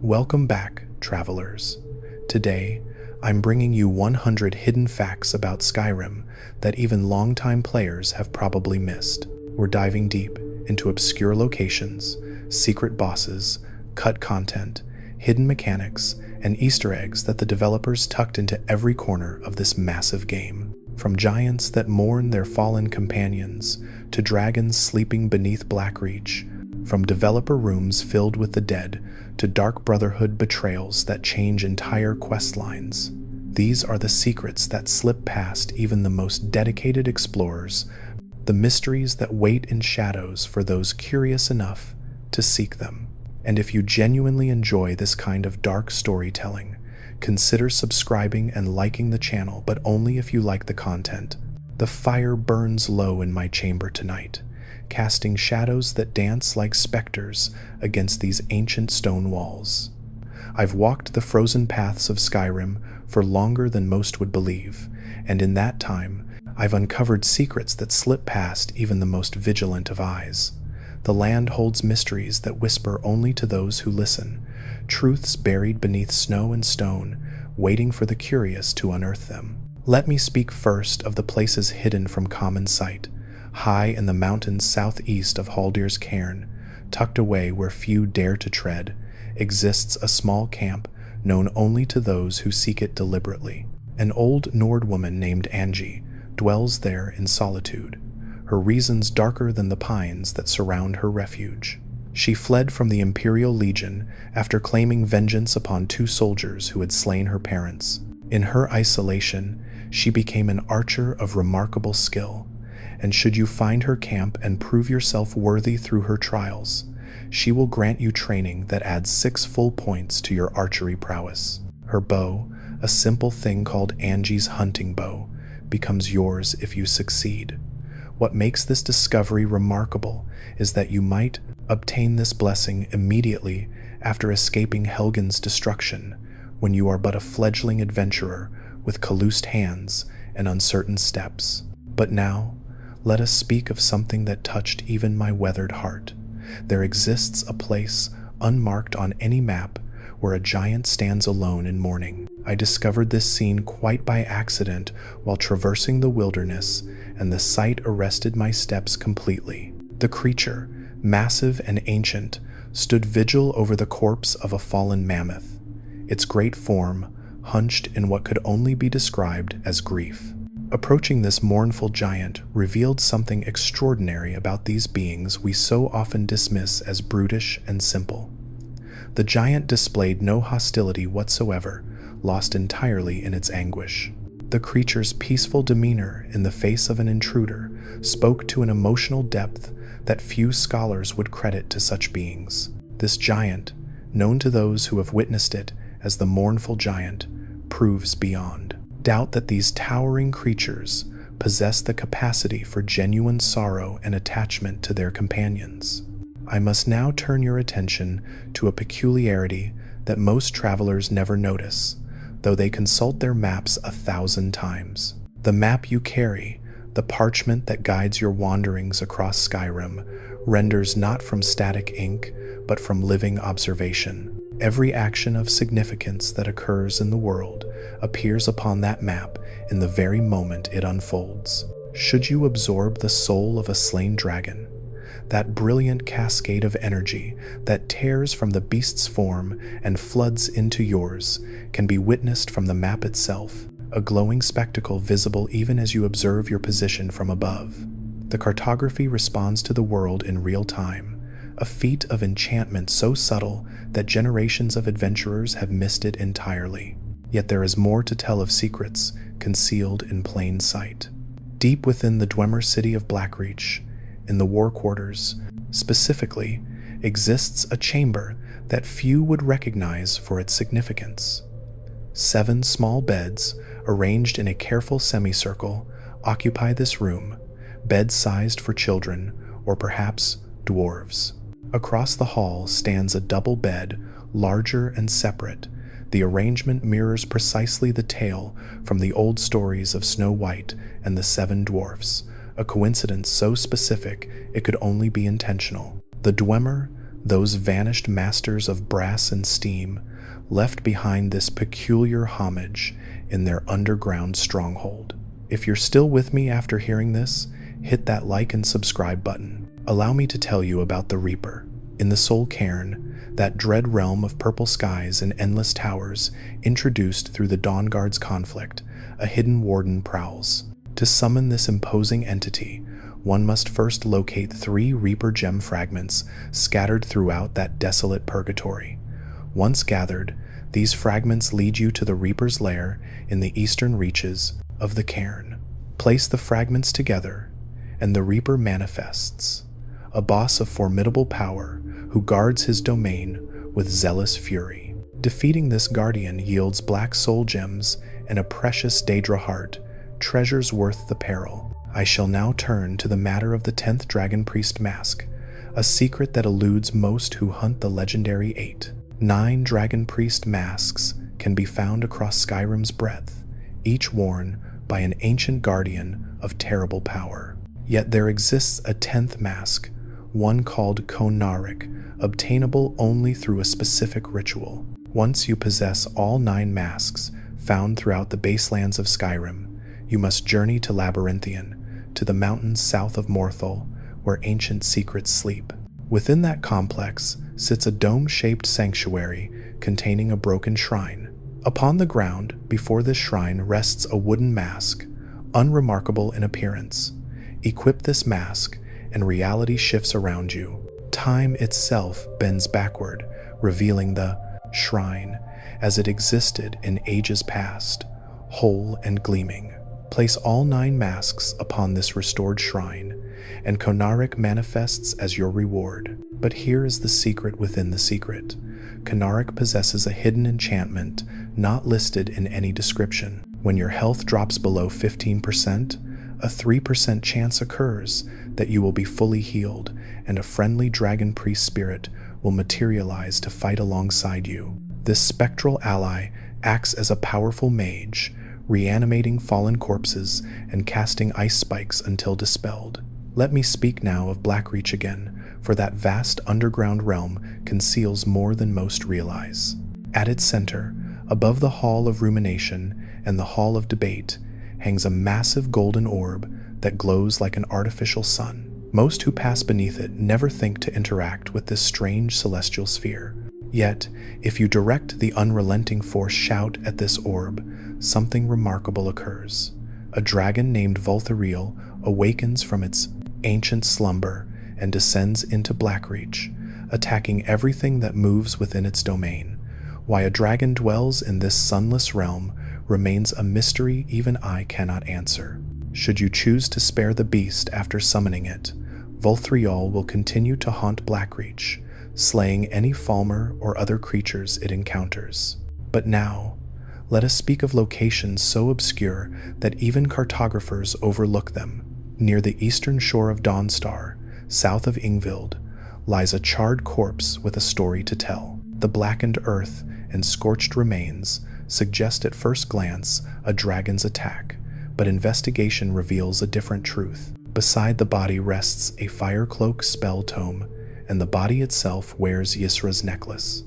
Welcome back, travelers. Today, I'm bringing you 100 hidden facts about Skyrim that even longtime players have probably missed. We're diving deep into obscure locations, secret bosses, cut content, hidden mechanics, and Easter eggs that the developers tucked into every corner of this massive game. From giants that mourn their fallen companions, to dragons sleeping beneath Blackreach, from developer rooms filled with the dead, to Dark Brotherhood betrayals that change entire questlines. These are the secrets that slip past even the most dedicated explorers, the mysteries that wait in shadows for those curious enough to seek them. And if you genuinely enjoy this kind of dark storytelling, consider subscribing and liking the channel, but only if you like the content. The fire burns low in my chamber tonight, casting shadows that dance like specters against these ancient stone walls. I've walked the frozen paths of Skyrim for longer than most would believe, and in that time, I've uncovered secrets that slip past even the most vigilant of eyes. The land holds mysteries that whisper only to those who listen, truths buried beneath snow and stone, waiting for the curious to unearth them. Let me speak first of the places hidden from common sight. High in the mountains southeast of Haldir's Cairn, tucked away where few dare to tread, exists a small camp known only to those who seek it deliberately. An old Nord woman named Angie dwells there in solitude, her reasons darker than the pines that surround her refuge. She fled from the Imperial Legion after claiming vengeance upon two soldiers who had slain her parents. In her isolation, she became an archer of remarkable skill, and should you find her camp and prove yourself worthy through her trials, she will grant you training that adds 6 full points to your archery prowess. Her bow, a simple thing called Angie's hunting bow, becomes yours if you succeed. What makes this discovery remarkable is that you might obtain this blessing immediately after escaping Helgen's destruction, when you are but a fledgling adventurer with calloused hands and uncertain steps. But now, let us speak of something that touched even my weathered heart. There exists a place unmarked on any map where a giant stands alone in mourning. I discovered this scene quite by accident while traversing the wilderness, and the sight arrested my steps completely. The creature, massive and ancient, stood vigil over the corpse of a fallen mammoth, its great form hunched in what could only be described as grief. Approaching this mournful giant revealed something extraordinary about these beings we so often dismiss as brutish and simple. The giant displayed no hostility whatsoever, lost entirely in its anguish. The creature's peaceful demeanor in the face of an intruder spoke to an emotional depth that few scholars would credit to such beings. This giant, known to those who have witnessed it as the mournful giant, proves beyond doubt that these towering creatures possess the capacity for genuine sorrow and attachment to their companions. I must now turn your attention to a peculiarity that most travelers never notice, though they consult their maps 1,000 times. The map you carry, the parchment that guides your wanderings across Skyrim, renders not from static ink, but from living observation. Every action of significance that occurs in the world appears upon that map in the very moment it unfolds. Should you absorb the soul of a slain dragon, that brilliant cascade of energy that tears from the beast's form and floods into yours can be witnessed from the map itself, a glowing spectacle visible even as you observe your position from above. The cartography responds to the world in real time, a feat of enchantment so subtle that generations of adventurers have missed it entirely. Yet there is more to tell of secrets concealed in plain sight. Deep within the Dwemer city of Blackreach, in the war quarters, specifically, exists a chamber that few would recognize for its significance. 7 small beds, arranged in a careful semicircle, occupy this room, beds sized for children, or perhaps dwarves. Across the hall stands a double bed, larger and separate. The arrangement mirrors precisely the tale from the old stories of Snow White and the 7 Dwarfs, a coincidence so specific it could only be intentional. The Dwemer, those vanished masters of brass and steam left behind this peculiar homage in their underground stronghold. If you're still with me after hearing this, hit that like and subscribe button. Allow me to tell you about the Reaper. In the Soul Cairn, that dread realm of purple skies and endless towers introduced through the Dawnguard's conflict, a hidden warden prowls. To summon this imposing entity, one must first locate 3 Reaper gem fragments scattered throughout that desolate purgatory. Once gathered, these fragments lead you to the Reaper's lair in the eastern reaches of the cairn. Place the fragments together, and the Reaper manifests, a boss of formidable power who guards his domain with zealous fury. Defeating this guardian yields black soul gems and a precious Daedra heart, treasures worth the peril. I shall now turn to the matter of the 10th Dragon Priest Mask, a secret that eludes most who hunt the legendary 8. 9 Dragon Priest masks can be found across Skyrim's breadth, each worn by an ancient guardian of terrible power. Yet there exists a 10th mask, one called Konahrik, obtainable only through a specific ritual. Once you possess all 9 masks found throughout the baselands of Skyrim, you must journey to Labyrinthian, to the mountains south of Mournful, where ancient secrets sleep. Within that complex sits a dome-shaped sanctuary containing a broken shrine. Upon the ground before this shrine rests a wooden mask, unremarkable in appearance. Equip this mask, and reality shifts around you. Time itself bends backward, revealing the shrine as it existed in ages past, whole and gleaming. Place all 9 masks upon this restored shrine, and Konahrik manifests as your reward. But here is the secret within the secret. Konahrik possesses a hidden enchantment not listed in any description. When your health drops below 15%, a 3% chance occurs that you will be fully healed, and a friendly dragon priest spirit will materialize to fight alongside you. This spectral ally acts as a powerful mage, reanimating fallen corpses and casting ice spikes until dispelled. Let me speak now of Blackreach again, for that vast underground realm conceals more than most realize. At its center, above the Hall of Rumination and the Hall of Debate, hangs a massive golden orb that glows like an artificial sun. Most who pass beneath it never think to interact with this strange celestial sphere. Yet, if you direct the unrelenting force shout at this orb, something remarkable occurs. A dragon named Vulthuryol awakens from its ancient slumber and descends into Blackreach, attacking everything that moves within its domain. Why a dragon dwells in this sunless realm remains a mystery even I cannot answer. Should you choose to spare the beast after summoning it, Vulthuryol will continue to haunt Blackreach, slaying any Falmer or other creatures it encounters. But now, let us speak of locations so obscure that even cartographers overlook them. Near the eastern shore of Dawnstar, south of Ingvild, lies a charred corpse with a story to tell. The blackened earth and scorched remains suggest at first glance a dragon's attack, but investigation reveals a different truth. Beside the body rests a fire cloak spell tome, and the body itself wears Yisra's necklace.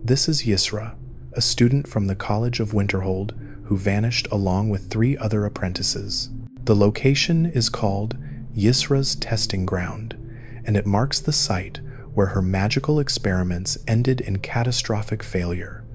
This is Yisra, a student from the College of Winterhold who vanished along with 3 other apprentices. The location is called Yisra's Testing Ground, and it marks the site where her magical experiments ended in catastrophic failure,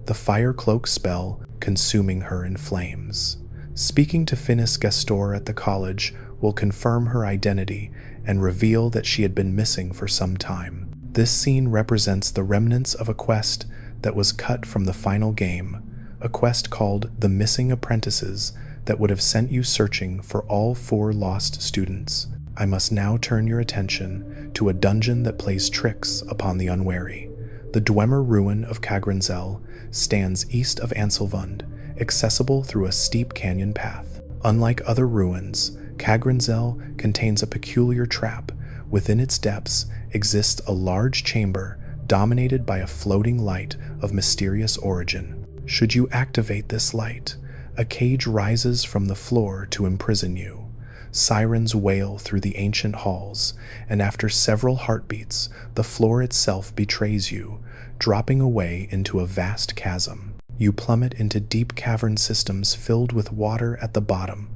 the fire cloak spell consuming her in flames. Speaking to Finis Gastor at the college will confirm her identity and reveal that she had been missing for some time. This scene represents the remnants of a quest that was cut from the final game, a quest called The Missing Apprentices that would have sent you searching for all 4 lost students. I must now turn your attention to a dungeon that plays tricks upon the unwary. The Dwemer ruin of Kagrenzel stands east of Anselvund, accessible through a steep canyon path. Unlike other ruins, Kagrenzel contains a peculiar trap. Within its depths exists a large chamber dominated by a floating light of mysterious origin. Should you activate this light, a cage rises from the floor to imprison you. Sirens wail through the ancient halls, and after several heartbeats, the floor itself betrays you, dropping away into a vast chasm. You plummet into deep cavern systems filled with water at the bottom,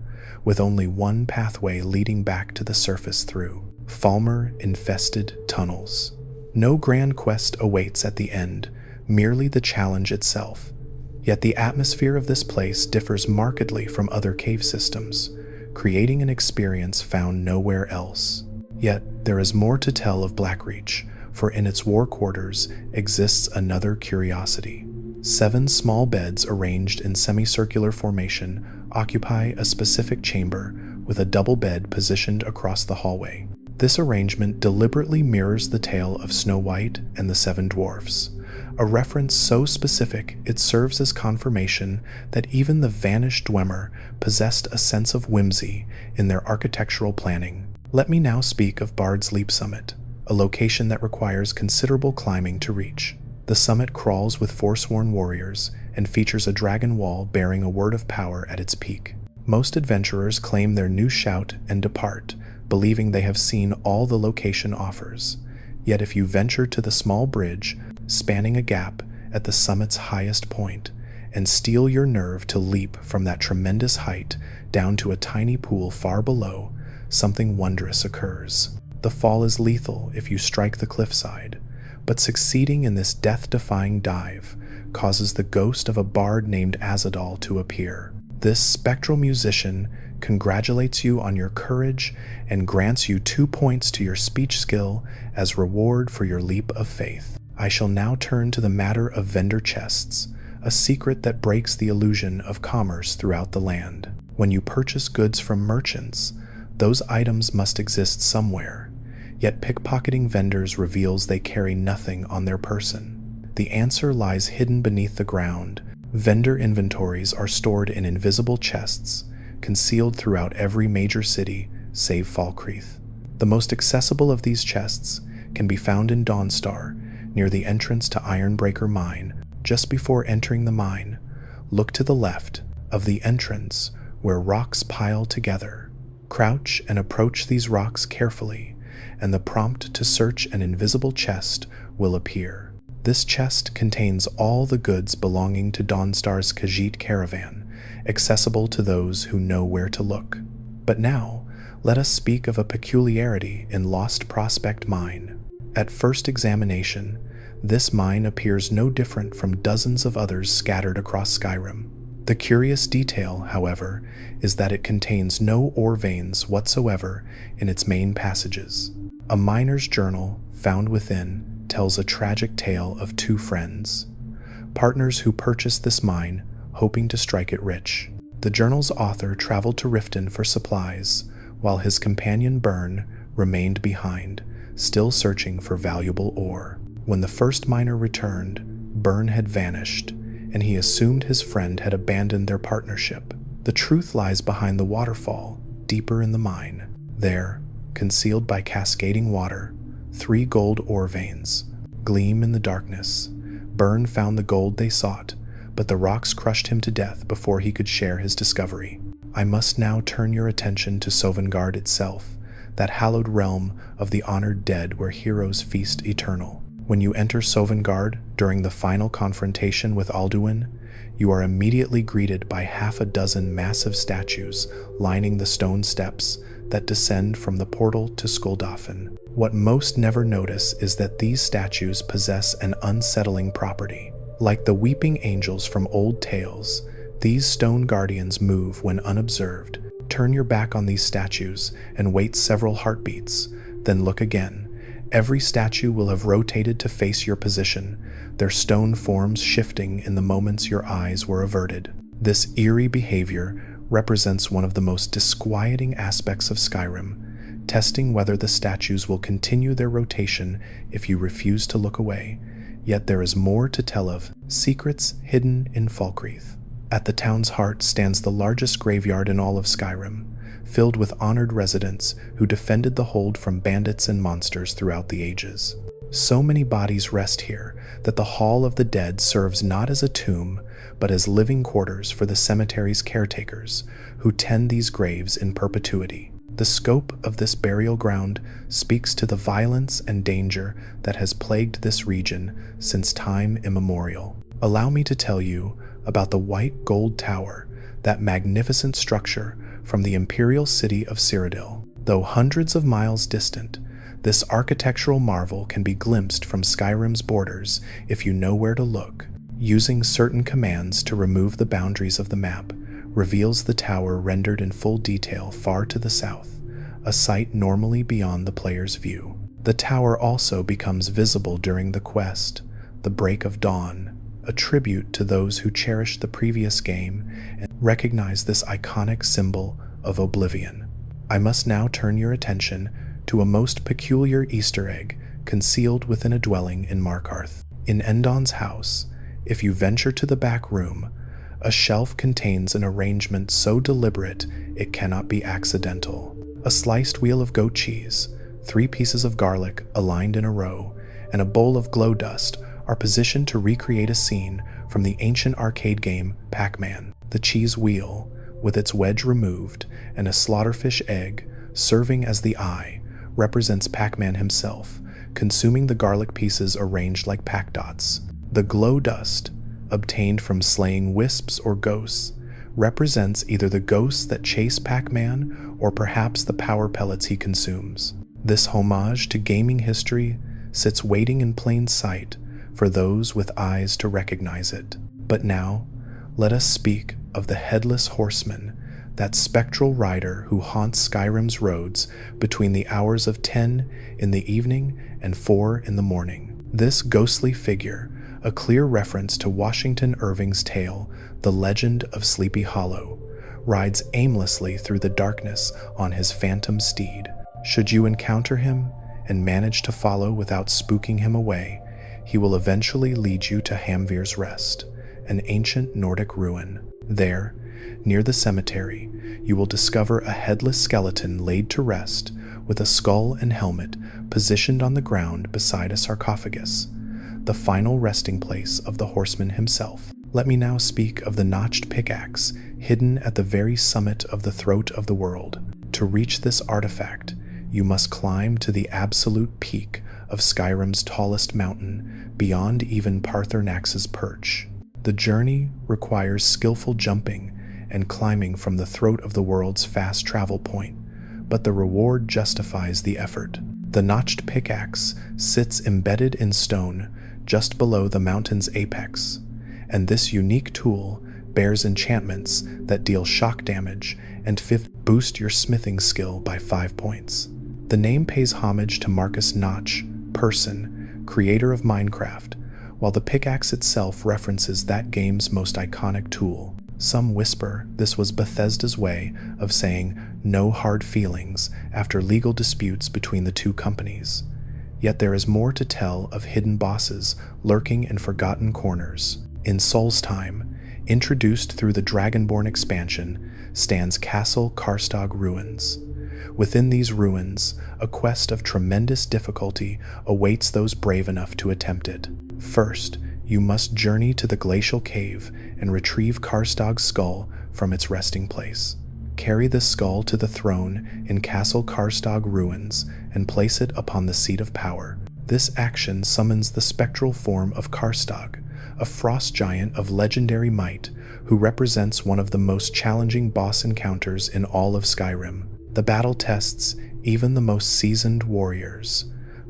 with only one pathway leading back to the surface through Falmer-infested tunnels. No grand quest awaits at the end, merely the challenge itself. Yet the atmosphere of this place differs markedly from other cave systems, creating an experience found nowhere else. Yet there is more to tell of Blackreach, for in its war quarters exists another curiosity. 7 small beds arranged in semicircular formation occupy a specific chamber with a double bed positioned across the hallway. This arrangement deliberately mirrors the tale of Snow White and the 7 Dwarfs, a reference so specific it serves as confirmation that even the vanished Dwemer possessed a sense of whimsy in their architectural planning. Let me now speak of Bard's Leap Summit, a location that requires considerable climbing to reach. The summit crawls with forsworn warriors and features a dragon wall bearing a word of power at its peak. Most adventurers claim their new shout and depart, believing they have seen all the location offers. Yet if you venture to the small bridge spanning a gap at the summit's highest point and steel your nerve to leap from that tremendous height down to a tiny pool far below, something wondrous occurs. The fall is lethal if you strike the cliffside, but succeeding in this death-defying dive causes the ghost of a bard named Azadal to appear. This spectral musician congratulates you on your courage and grants you 2 points to your speech skill as reward for your leap of faith. I shall now turn to the matter of vendor chests, a secret that breaks the illusion of commerce throughout the land. When you purchase goods from merchants, those items must exist somewhere, yet pickpocketing vendors reveals they carry nothing on their person. The answer lies hidden beneath the ground. Vendor inventories are stored in invisible chests, concealed throughout every major city save Falkreath. The most accessible of these chests can be found in Dawnstar, near the entrance to Ironbreaker Mine. Just before entering the mine, look to the left of the entrance where rocks pile together. Crouch and approach these rocks carefully, and the prompt to search an invisible chest will appear. This chest contains all the goods belonging to Dawnstar's Khajiit caravan, accessible to those who know where to look. But now, let us speak of a peculiarity in Lost Prospect Mine. At first examination, this mine appears no different from dozens of others scattered across Skyrim. The curious detail, however, is that it contains no ore veins whatsoever in its main passages. A miner's journal found within tells a tragic tale of 2 friends, partners who purchased this mine, hoping to strike it rich. The journal's author traveled to Riften for supplies, while his companion Byrne remained behind, still searching for valuable ore. When the first miner returned, Byrne had vanished, and he assumed his friend had abandoned their partnership. The truth lies behind the waterfall, deeper in the mine. There, concealed by cascading water, 3 gold ore veins gleam in the darkness. Byrne found the gold they sought, but the rocks crushed him to death before he could share his discovery. I must now turn your attention to Sovngarde itself, that hallowed realm of the honored dead where heroes feast eternal. When you enter Sovngarde during the final confrontation with Alduin, you are immediately greeted by half a dozen massive statues lining the stone steps that descend from the portal to Skuldafn. What most never notice is that these statues possess an unsettling property. Like the weeping angels from old tales, these stone guardians move when unobserved. Turn your back on these statues and wait several heartbeats, then look again. Every statue will have rotated to face your position, their stone forms shifting in the moments your eyes were averted. This eerie behavior represents one of the most disquieting aspects of Skyrim, testing whether the statues will continue their rotation if you refuse to look away. Yet there is more to tell of secrets hidden in Falkreath. At the town's heart stands the largest graveyard in all of Skyrim, filled with honored residents who defended the hold from bandits and monsters throughout the ages. So many bodies rest here that the Hall of the Dead serves not as a tomb, but as living quarters for the cemetery's caretakers, who tend these graves in perpetuity. The scope of this burial ground speaks to the violence and danger that has plagued this region since time immemorial. Allow me to tell you about the White Gold Tower, that magnificent structure from the imperial city of Cyrodiil. Though hundreds of miles distant, this architectural marvel can be glimpsed from Skyrim's borders if you know where to look. Using certain commands to remove the boundaries of the map reveals the tower rendered in full detail far to the south, a sight normally beyond the player's view. The tower also becomes visible during the quest, The Break of Dawn, a tribute to those who cherished the previous game and recognize this iconic symbol of oblivion. I must now turn your attention to a most peculiar Easter egg concealed within a dwelling in Markarth. In Endon's house, if you venture to the back room, a shelf contains an arrangement so deliberate it cannot be accidental. A sliced wheel of goat cheese, 3 pieces of garlic aligned in a row, and a bowl of glow dust are positioned to recreate a scene from the ancient arcade game Pac-Man. The cheese wheel, with its wedge removed, and a slaughterfish egg serving as the eye, represents Pac-Man himself, consuming the garlic pieces arranged like Pac-Dots. The glow dust, obtained from slaying wisps or ghosts, represents either the ghosts that chase Pac-Man or perhaps the power pellets he consumes. This homage to gaming history sits waiting in plain sight for those with eyes to recognize it. But now, let us speak of the Headless Horseman, that spectral rider who haunts Skyrim's roads between the hours of 10 in the evening and 4 in the morning. This ghostly figure, a clear reference to Washington Irving's tale, The Legend of Sleepy Hollow, rides aimlessly through the darkness on his phantom steed. Should you encounter him and manage to follow without spooking him away, he will eventually lead you to Hamvir's Rest, an ancient Nordic ruin. There, near the cemetery, you will discover a headless skeleton laid to rest with a skull and helmet positioned on the ground beside a sarcophagus, the final resting place of the horseman himself. Let me now speak of the Notched Pickaxe, hidden at the very summit of the throat of the world. To reach this artifact, you must climb to the absolute peak of Skyrim's tallest mountain, beyond even Paarthurnax's perch. The journey requires skillful jumping and climbing from the throat of the world's fast travel point, but the reward justifies the effort. The Notched Pickaxe sits embedded in stone just below the mountain's apex, and this unique tool bears enchantments that deal shock damage and boost your smithing skill by 5 points. The name pays homage to Marcus Notch, Person, creator of Minecraft, while the pickaxe itself references that game's most iconic tool. Some whisper this was Bethesda's way of saying no hard feelings after legal disputes between the two companies. Yet there is more to tell of hidden bosses lurking in forgotten corners. In Solstheim, introduced through the Dragonborn expansion, stands Castle Karstaag ruins. Within these ruins, a quest of tremendous difficulty awaits those brave enough to attempt it. First, you must journey to the glacial cave and retrieve Karstaag's skull from its resting place. Carry the skull to the throne in Castle Karstaag ruins and place it upon the seat of power. This action summons the spectral form of Karstaag, a frost giant of legendary might who represents one of the most challenging boss encounters in all of Skyrim. The battle tests even the most seasoned warriors,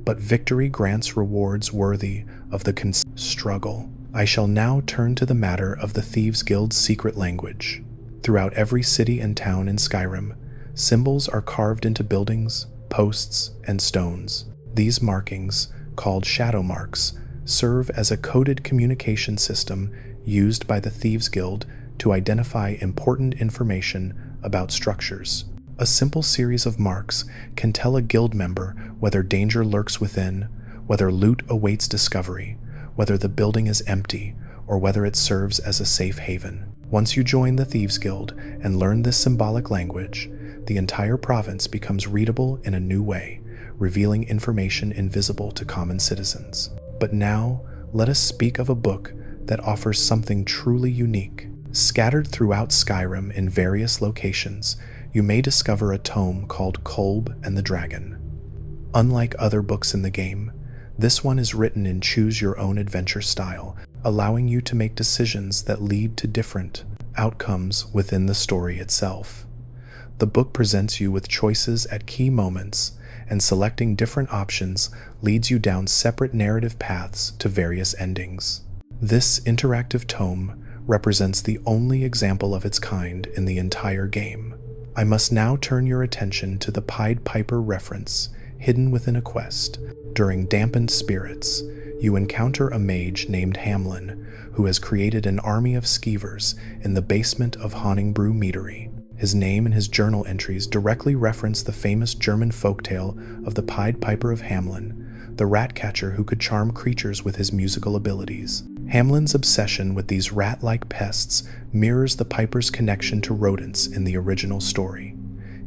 but victory grants rewards worthy of the struggle. I shall now turn to the matter of the Thieves Guild's secret language. Throughout every city and town in Skyrim, symbols are carved into buildings, posts, and stones. These markings, called Shadowmarks, serve as a coded communication system used by the Thieves Guild to identify important information about structures. A simple series of marks can tell a guild member whether danger lurks within, whether loot awaits discovery, whether the building is empty, or whether it serves as a safe haven. Once you join the Thieves Guild and learn this symbolic language, the entire province becomes readable in a new way, revealing information invisible to common citizens. But now, let us speak of a book that offers something truly unique. Scattered throughout Skyrim in various locations, you may discover a tome called Kolb and the Dragon. Unlike other books in the game, this one is written in choose-your-own-adventure style, allowing you to make decisions that lead to different outcomes within the story itself. The book presents you with choices at key moments, and selecting different options leads you down separate narrative paths to various endings. This interactive tome represents the only example of its kind in the entire game. I must now turn your attention to the Pied Piper reference hidden within a quest. During Dampened Spirits, you encounter a mage named Hamlin, who has created an army of skeevers in the basement of Honningbrew Meadery. His name and his journal entries directly reference the famous German folktale of the Pied Piper of Hamelin, the rat catcher who could charm creatures with his musical abilities. Hamlin's obsession with these rat-like pests mirrors the Piper's connection to rodents in the original story.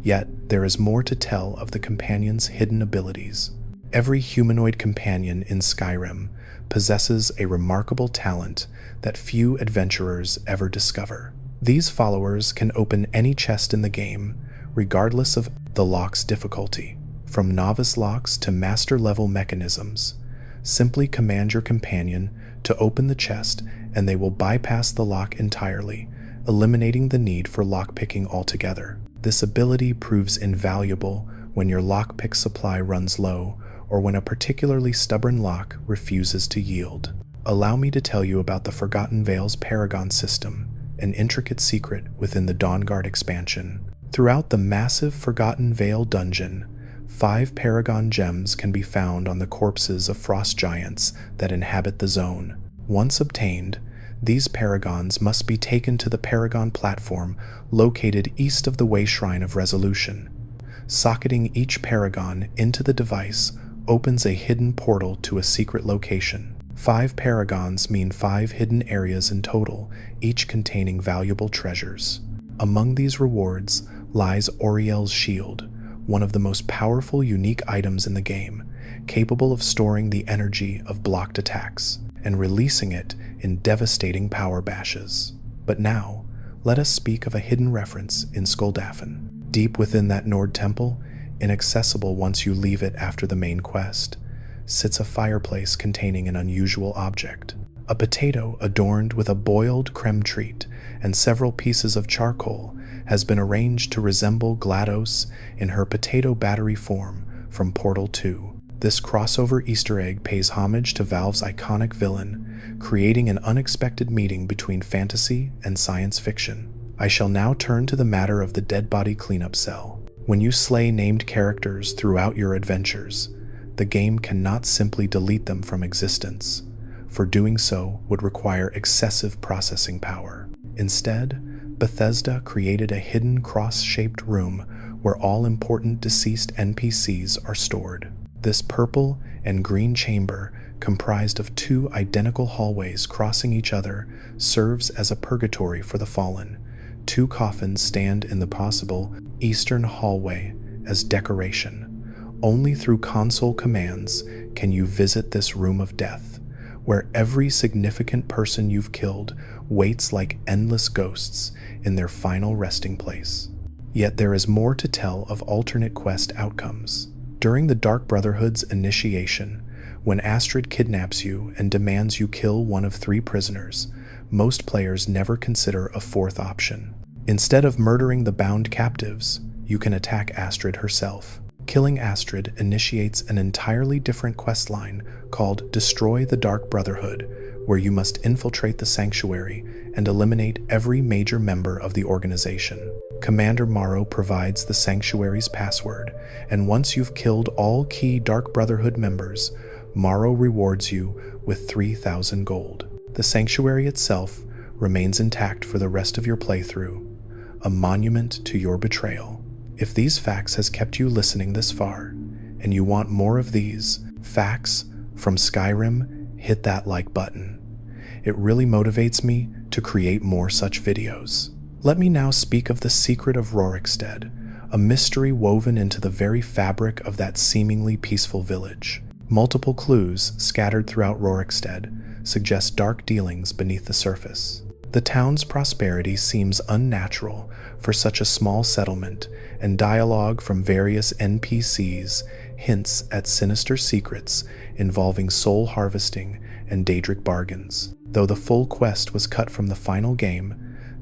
Yet, there is more to tell of the companion's hidden abilities. Every humanoid companion in Skyrim possesses a remarkable talent that few adventurers ever discover. These followers can open any chest in the game, regardless of the lock's difficulty. From novice locks to master-level mechanisms, simply command your companion to open the chest and they will bypass the lock entirely, eliminating the need for lockpicking altogether. This ability proves invaluable when your lockpick supply runs low or when a particularly stubborn lock refuses to yield. Allow me to tell you about the Forgotten Vales Paragon system, an intricate secret within the Dawnguard expansion. Throughout the massive Forgotten Vale dungeon, 5 Paragon gems can be found on the corpses of frost giants that inhabit the zone. Once obtained, these paragons must be taken to the Paragon platform located east of the Way Shrine of Resolution. Socketing each paragon into the device opens a hidden portal to a secret location. 5 paragons mean 5 hidden areas in total, each containing valuable treasures. Among these rewards lies Auriel's Shield, one of the most powerful unique items in the game, capable of storing the energy of blocked attacks and releasing it in devastating power bashes. But now, let us speak of a hidden reference in Skuldafn. Deep within that Nord temple, inaccessible once you leave it after the main quest, sits a fireplace containing an unusual object. A potato adorned with a boiled creme treat and several pieces of charcoal has been arranged to resemble GLaDOS in her potato battery form from Portal 2. This crossover Easter egg pays homage to Valve's iconic villain, creating an unexpected meeting between fantasy and science fiction. I shall now turn to the matter of the dead body cleanup cell. When you slay named characters throughout your adventures, the game cannot simply delete them from existence, for doing so would require excessive processing power. Instead, Bethesda created a hidden cross-shaped room where all important deceased NPCs are stored. This purple and green chamber, comprised of 2 identical hallways crossing each other, serves as a purgatory for the fallen. 2 coffins stand in the possible eastern hallway as decoration. Only through console commands can you visit this room of death, where every significant person you've killed waits like endless ghosts in their final resting place. Yet there is more to tell of alternate quest outcomes. During the Dark Brotherhood's initiation, when Astrid kidnaps you and demands you kill one of 3 prisoners, most players never consider a 4th option. Instead of murdering the bound captives, you can attack Astrid herself. Killing Astrid initiates an entirely different questline called Destroy the Dark Brotherhood, where you must infiltrate the sanctuary and eliminate every major member of the organization. Commander Morrow provides the sanctuary's password, and once you've killed all key Dark Brotherhood members, Morrow rewards you with 3,000 gold. The sanctuary itself remains intact for the rest of your playthrough, a monument to your betrayal. If these facts has kept you listening this far, and you want more of these facts from Skyrim, hit that like button. It really motivates me to create more such videos. Let me now speak of the secret of Rorikstead, a mystery woven into the very fabric of that seemingly peaceful village. Multiple clues scattered throughout Rorikstead suggest dark dealings beneath the surface. The town's prosperity seems unnatural for such a small settlement, and dialogue from various NPCs hints at sinister secrets involving soul harvesting and Daedric bargains. Though the full quest was cut from the final game,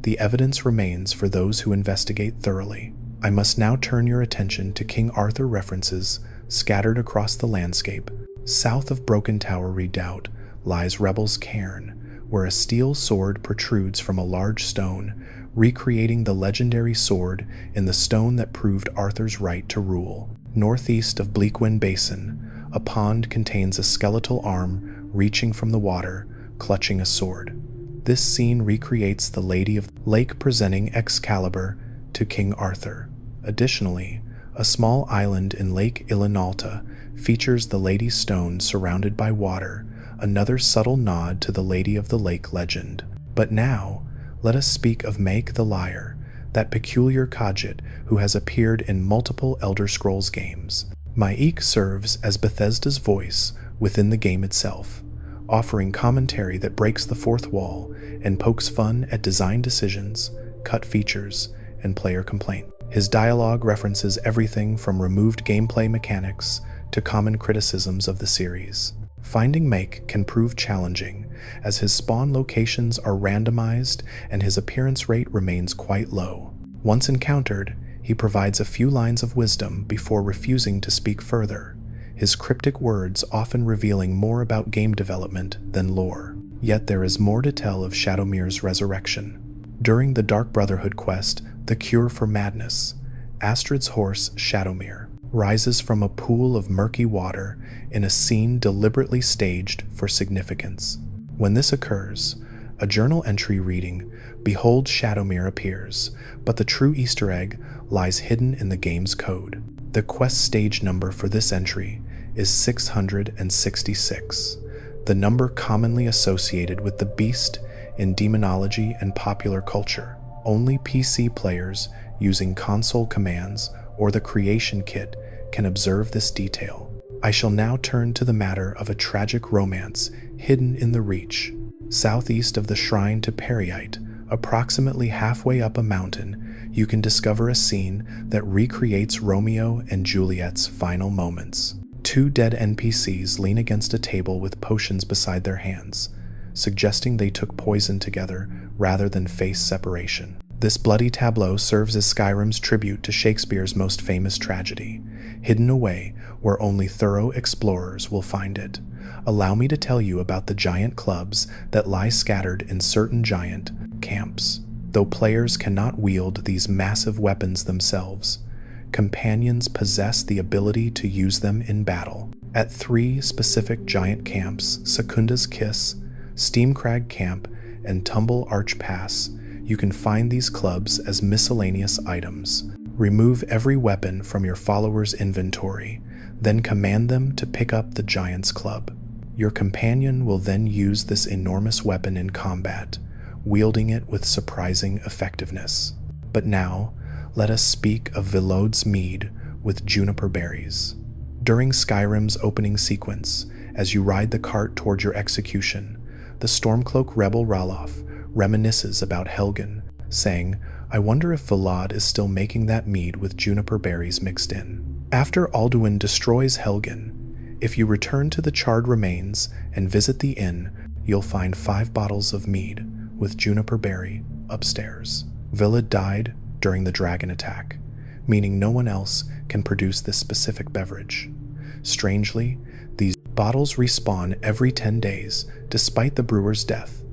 the evidence remains for those who investigate thoroughly. I must now turn your attention to King Arthur references scattered across the landscape. South of Broken Tower Redoubt lies Rebel's Cairn, where a steel sword protrudes from a large stone, recreating the legendary sword in the stone that proved Arthur's right to rule. Northeast of Bleakwind Basin, a pond contains a skeletal arm reaching from the water, clutching a sword. This scene recreates the Lady of the Lake presenting Excalibur to King Arthur. Additionally, a small island in Lake Ilinalta features the Lady's Stone surrounded by water, another subtle nod to the Lady of the Lake legend. But now, let us speak of Make the Liar, that peculiar Khajiit who has appeared in multiple Elder Scrolls games. Maik serves as Bethesda's voice within the game itself, offering commentary that breaks the fourth wall and pokes fun at design decisions, cut features, and player complaint. His dialogue references everything from removed gameplay mechanics to common criticisms of the series. Finding Make can prove challenging, as his spawn locations are randomized and his appearance rate remains quite low. Once encountered, he provides a few lines of wisdom before refusing to speak further, his cryptic words often revealing more about game development than lore. Yet there is more to tell of Shadowmere's resurrection. During the Dark Brotherhood quest, The Cure for Madness, Astrid's horse, Shadowmere, rises from a pool of murky water in a scene deliberately staged for significance. When this occurs, a journal entry reading, "Behold, Shadowmere" appears, but the true Easter egg lies hidden in the game's code. The quest stage number for this entry is 666, the number commonly associated with the beast in demonology and popular culture. Only PC players using console commands or the creation kit can observe this detail. I shall now turn to the matter of a tragic romance hidden in the Reach. Southeast of the shrine to Periite, approximately halfway up a mountain, you can discover a scene that recreates Romeo and Juliet's final moments. Two dead NPCs lean against a table with potions beside their hands, suggesting they took poison together rather than face separation. This bloody tableau serves as Skyrim's tribute to Shakespeare's most famous tragedy, hidden away where only thorough explorers will find it. Allow me to tell you about the giant clubs that lie scattered in certain giant camps. Though players cannot wield these massive weapons themselves, companions possess the ability to use them in battle. At three specific giant camps, Secunda's Kiss, Steamcrag Camp, and Tumble Arch Pass, you can find these clubs as miscellaneous items. Remove every weapon from your follower's inventory, then command them to pick up the giant's club. Your companion will then use this enormous weapon in combat, wielding it with surprising effectiveness. But now, let us speak of Vilod's Mead with juniper berries. During Skyrim's opening sequence, as you ride the cart toward your execution, the Stormcloak rebel Ralof reminisces about Helgen, saying, "I wonder if Vilod is still making that mead with juniper berries mixed in." After Alduin destroys Helgen, if you return to the charred remains and visit the inn, you'll find 5 bottles of mead with juniper berry upstairs. Vilod died during the dragon attack, meaning no one else can produce this specific beverage. Strangely, these bottles respawn every 10 days, despite the brewer's death,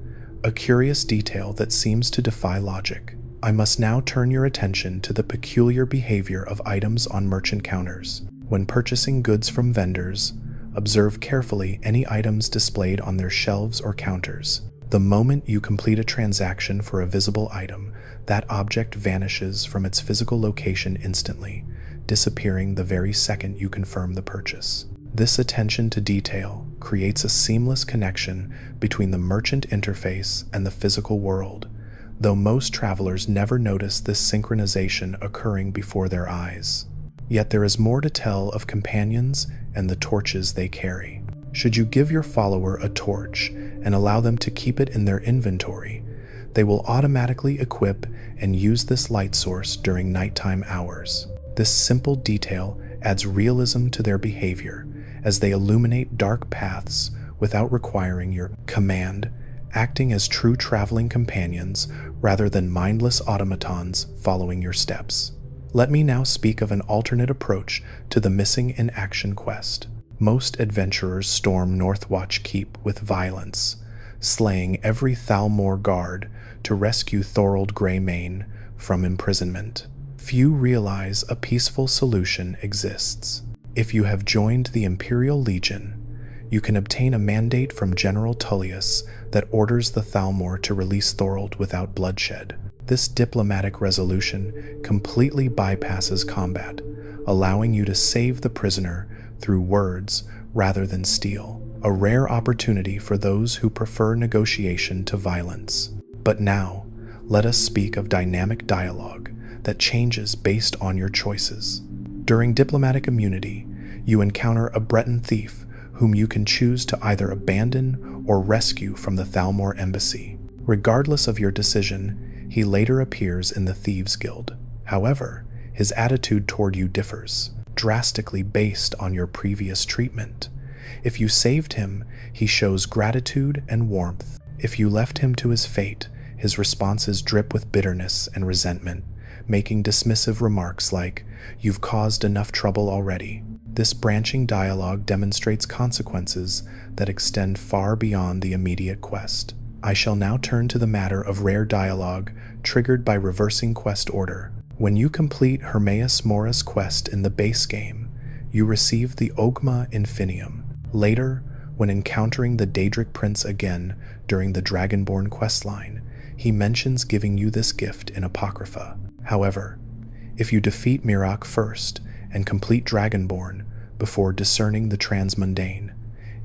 a curious detail that seems to defy logic. I must now turn your attention to the peculiar behavior of items on merchant counters. When purchasing goods from vendors, observe carefully any items displayed on their shelves or counters. The moment you complete a transaction for a visible item, that object vanishes from its physical location instantly, disappearing the very second you confirm the purchase. This attention to detail creates a seamless connection between the merchant interface and the physical world, though most travelers never notice this synchronization occurring before their eyes. Yet there is more to tell of companions and the torches they carry. Should you give your follower a torch and allow them to keep it in their inventory, They will automatically equip and use this light source during nighttime hours. This simple detail adds realism to their behavior as they illuminate dark paths without requiring your command, acting as true traveling companions rather than mindless automatons following your steps. Let me now speak of an alternate approach to the Missing in Action quest. Most adventurers storm Northwatch Keep with violence, slaying every Thalmor guard to rescue Thorold Greymane from imprisonment. Few realize a peaceful solution exists. If you have joined the Imperial Legion, you can obtain a mandate from General Tullius that orders the Thalmor to release Thorold without bloodshed. This diplomatic resolution completely bypasses combat, allowing you to save the prisoner through words rather than steel, a rare opportunity for those who prefer negotiation to violence. But now, let us speak of dynamic dialogue that changes based on your choices. During diplomatic immunity, you encounter a Breton thief whom you can choose to either abandon or rescue from the Thalmor embassy. Regardless of your decision, he later appears in the Thieves Guild. However, his attitude toward you differs, drastically based on your previous treatment. If you saved him, he shows gratitude and warmth. If you left him to his fate, his responses drip with bitterness and resentment, making dismissive remarks like, "You've caused enough trouble already." This branching dialogue demonstrates consequences that extend far beyond the immediate quest. I shall now turn to the matter of rare dialogue triggered by reversing quest order. When you complete Hermaeus Mora's quest in the base game, you receive the Ogma Infinium. Later, when encountering the Daedric Prince again during the Dragonborn questline, he mentions giving you this gift in Apocrypha. However, if you defeat Mirok first and complete Dragonborn before discerning the transmundane,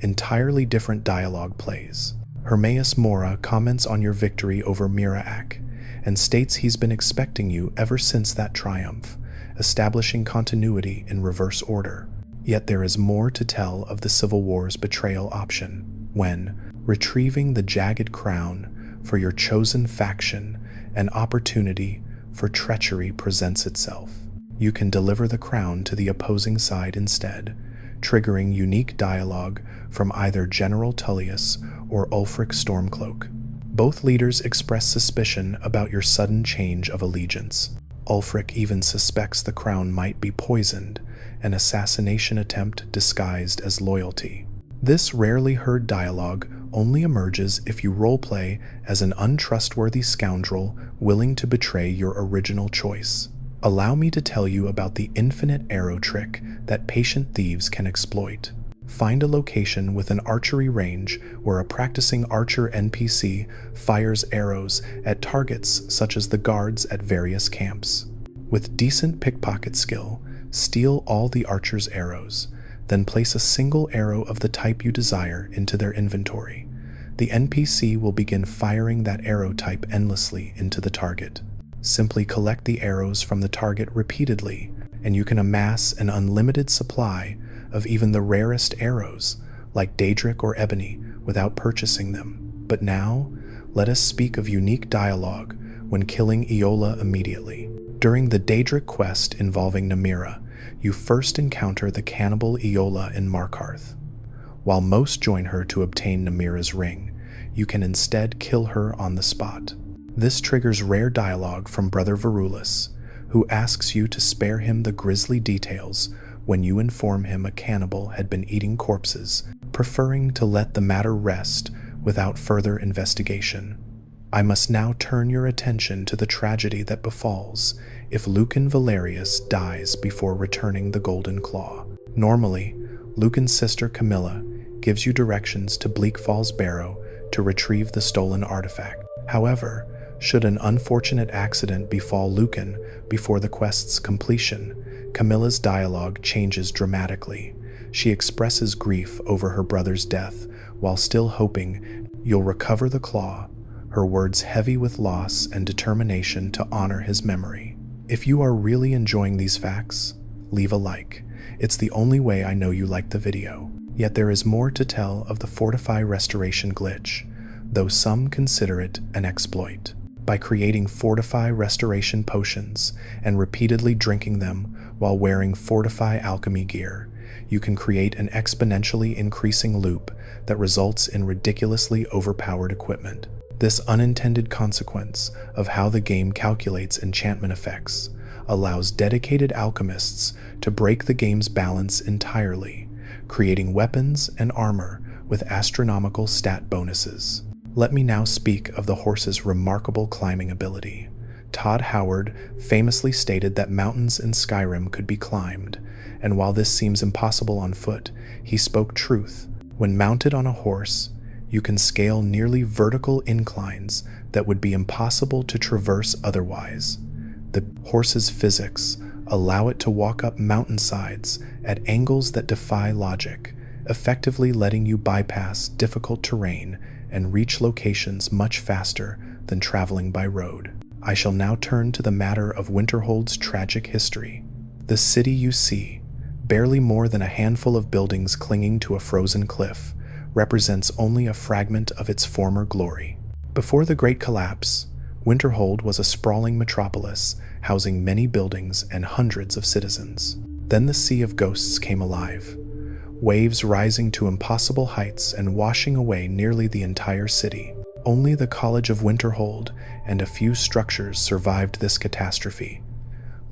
entirely different dialogue plays. Hermaeus Mora comments on your victory over Miraak and states he's been expecting you ever since that triumph, establishing continuity in reverse order. Yet there is more to tell of the Civil War's betrayal option. When retrieving the Jagged Crown for your chosen faction, an opportunity for treachery presents itself. You can deliver the crown to the opposing side instead, triggering unique dialogue from either General Tullius or Ulfric Stormcloak. Both leaders express suspicion about your sudden change of allegiance. Ulfric even suspects the crown might be poisoned, an assassination attempt disguised as loyalty. This rarely heard dialogue only emerges if you roleplay as an untrustworthy scoundrel willing to betray your original choice. Allow me to tell you about the infinite arrow trick that patient thieves can exploit. Find a location with an archery range where a practicing archer NPC fires arrows at targets such as the guards at various camps. With decent pickpocket skill, steal all the archer's arrows, then place a single arrow of the type you desire into their inventory. The NPC will begin firing that arrow type endlessly into the target. Simply collect the arrows from the target repeatedly, and you can amass an unlimited supply of even the rarest arrows, like Daedric or Ebony, without purchasing them. But now, let us speak of unique dialogue when killing Eola immediately. During the Daedric quest involving Namira, you first encounter the cannibal Eola in Markarth. While most join her to obtain Namira's ring, you can instead kill her on the spot. This triggers rare dialogue from Brother Varulus, who asks you to spare him the grisly details when you inform him a cannibal had been eating corpses, preferring to let the matter rest without further investigation. I must now turn your attention to the tragedy that befalls if Lucan Valerius dies before returning the Golden Claw. Normally, Lucan's sister Camilla gives you directions to Bleak Falls Barrow to retrieve the stolen artifact. However, should an unfortunate accident befall Lucan before the quest's completion, Camilla's dialogue changes dramatically. She expresses grief over her brother's death while still hoping you'll recover the claw, her words heavy with loss and determination to honor his memory. If you are really enjoying these facts, leave a like. It's the only way I know you liked the video. Yet there is more to tell of the Fortify Restoration glitch, though some consider it an exploit. By creating Fortify Restoration potions and repeatedly drinking them while wearing Fortify Alchemy gear, you can create an exponentially increasing loop that results in ridiculously overpowered equipment. This unintended consequence of how the game calculates enchantment effects allows dedicated alchemists to break the game's balance entirely, creating weapons and armor with astronomical stat bonuses. Let me now speak of the horse's remarkable climbing ability. Todd Howard famously stated that mountains in Skyrim could be climbed, and while this seems impossible on foot, he spoke truth. When mounted on a horse, you can scale nearly vertical inclines that would be impossible to traverse otherwise. The horse's physics allow it to walk up mountainsides at angles that defy logic, effectively letting you bypass difficult terrain and reach locations much faster than traveling by road. I shall now turn to the matter of Winterhold's tragic history. The city you see, barely more than a handful of buildings clinging to a frozen cliff, represents only a fragment of its former glory. Before the Great Collapse, Winterhold was a sprawling metropolis housing many buildings and hundreds of citizens. Then the Sea of Ghosts came alive, waves rising to impossible heights and washing away nearly the entire city. Only the College of Winterhold and a few structures survived this catastrophe,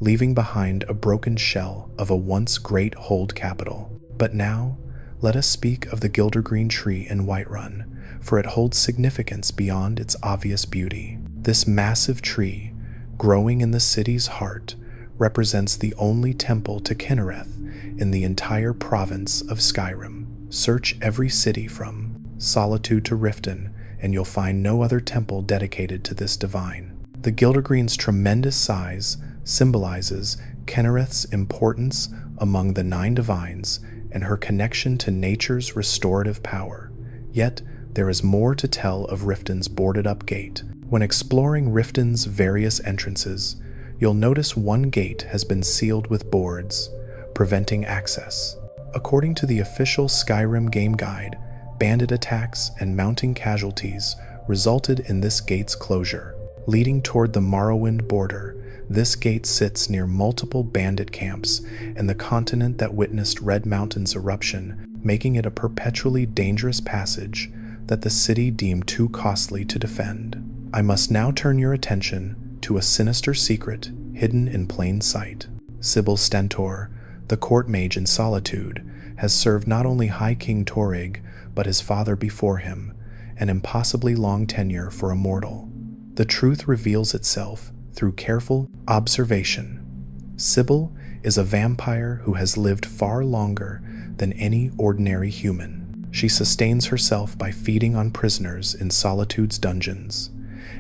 leaving behind a broken shell of a once great hold capital. But now, let us speak of the Gildergleam Tree in Whiterun, for it holds significance beyond its obvious beauty. This massive tree, growing in the city's heart, represents the only temple to Kinnereth in the entire province of Skyrim. Search every city from Solitude to Riften, and you'll find no other temple dedicated to this divine. The Gildergleam's tremendous size symbolizes Kinnereth's importance among the 9 divines and her connection to nature's restorative power. Yet, there is more to tell of Riften's boarded-up gate. When exploring Riften's various entrances, you'll notice one gate has been sealed with boards, preventing access. According to the official Skyrim game guide, bandit attacks and mounting casualties resulted in this gate's closure. Leading toward the Morrowind border, this gate sits near multiple bandit camps and the continent that witnessed Red Mountain's eruption, making it a perpetually dangerous passage that the city deemed too costly to defend. I must now turn your attention to a sinister secret hidden in plain sight. Sybil Stentor, the court mage in Solitude, has served not only High King Torrig, but his father before him, an impossibly long tenure for a mortal. The truth reveals itself through careful observation. Sybil is a vampire who has lived far longer than any ordinary human. She sustains herself by feeding on prisoners in Solitude's dungeons,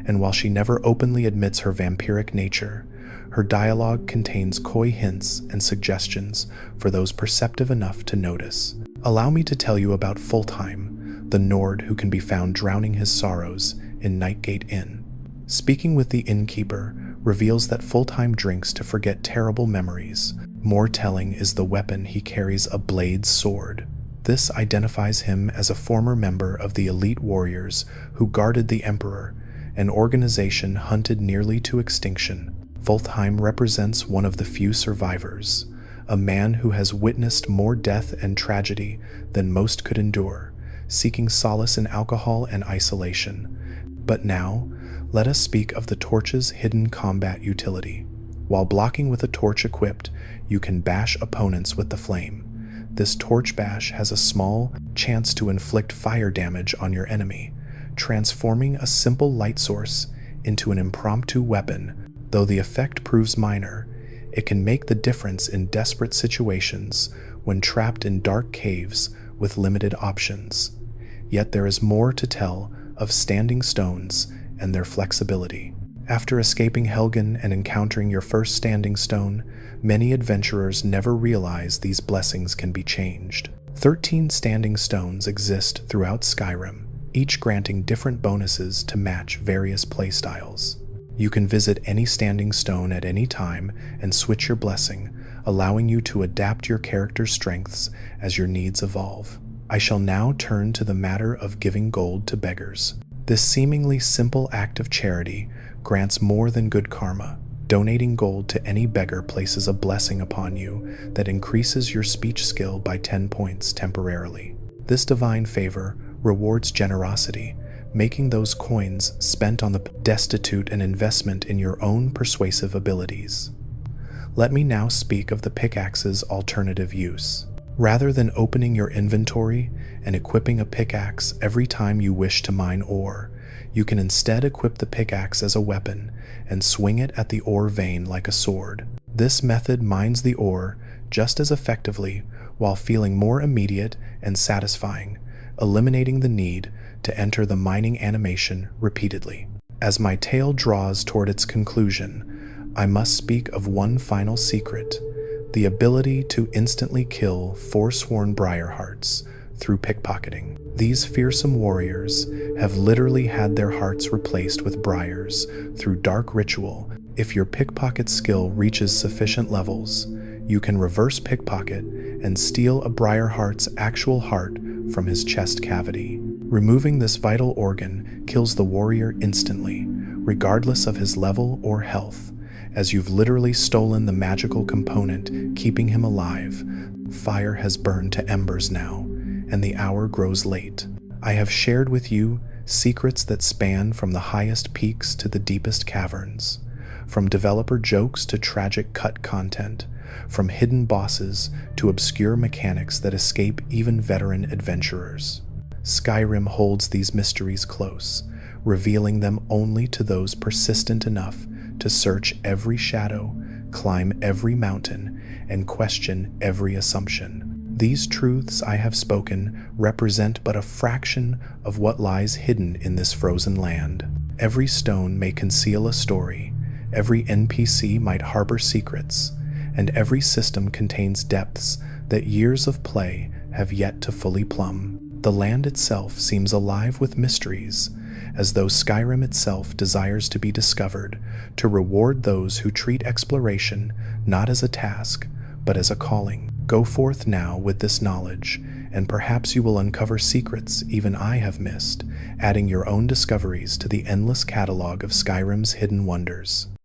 and while she never openly admits her vampiric nature, her dialogue contains coy hints and suggestions for those perceptive enough to notice. Allow me to tell you about Folheim, the Nord who can be found drowning his sorrows in Nightgate Inn. Speaking with the innkeeper reveals that Folheim drinks to forget terrible memories. More telling is the weapon he carries, a blade sword. This identifies him as a former member of the elite warriors who guarded the Emperor, an organization hunted nearly to extinction. Folheim represents one of the few survivors, a man who has witnessed more death and tragedy than most could endure, seeking solace in alcohol and isolation. But now, let us speak of the torch's hidden combat utility. While blocking with a torch equipped, you can bash opponents with the flame. This torch bash has a small chance to inflict fire damage on your enemy, transforming a simple light source into an impromptu weapon. Though the effect proves minor, it can make the difference in desperate situations when trapped in dark caves with limited options. Yet there is more to tell of standing stones and their flexibility. After escaping Helgen and encountering your first standing stone, many adventurers never realize these blessings can be changed. 13 standing stones exist throughout Skyrim, each granting different bonuses to match various playstyles. You can visit any standing stone at any time and switch your blessing, allowing you to adapt your character's strengths as your needs evolve. I shall now turn to the matter of giving gold to beggars. This seemingly simple act of charity grants more than good karma. Donating gold to any beggar places a blessing upon you that increases your speech skill by 10 points temporarily. This divine favor rewards generosity, making those coins spent on the destitute an investment in your own persuasive abilities. Let me now speak of the pickaxe's alternative use. Rather than opening your inventory and equipping a pickaxe every time you wish to mine ore, you can instead equip the pickaxe as a weapon and swing it at the ore vein like a sword. This method mines the ore just as effectively while feeling more immediate and satisfying, eliminating the need to enter the mining animation repeatedly. As my tale draws toward its conclusion, I must speak of one final secret: the ability to instantly kill forsworn Briarhearts through pickpocketing. These fearsome warriors have literally had their hearts replaced with briars through dark ritual. If your pickpocket skill reaches sufficient levels, you can reverse pickpocket and steal a Briarheart's actual heart from his chest cavity. Removing this vital organ kills the warrior instantly, regardless of his level or health, as you've literally stolen the magical component keeping him alive. Fire has burned to embers now, and the hour grows late. I have shared with you secrets that span from the highest peaks to the deepest caverns, from developer jokes to tragic cut content, from hidden bosses to obscure mechanics that escape even veteran adventurers. Skyrim holds these mysteries close, revealing them only to those persistent enough to search every shadow, climb every mountain, and question every assumption. These truths I have spoken represent but a fraction of what lies hidden in this frozen land. Every stone may conceal a story, every NPC might harbor secrets, and every system contains depths that years of play have yet to fully plumb. The land itself seems alive with mysteries, as though Skyrim itself desires to be discovered, to reward those who treat exploration not as a task, but as a calling. Go forth now with this knowledge, and perhaps you will uncover secrets even I have missed, adding your own discoveries to the endless catalog of Skyrim's hidden wonders.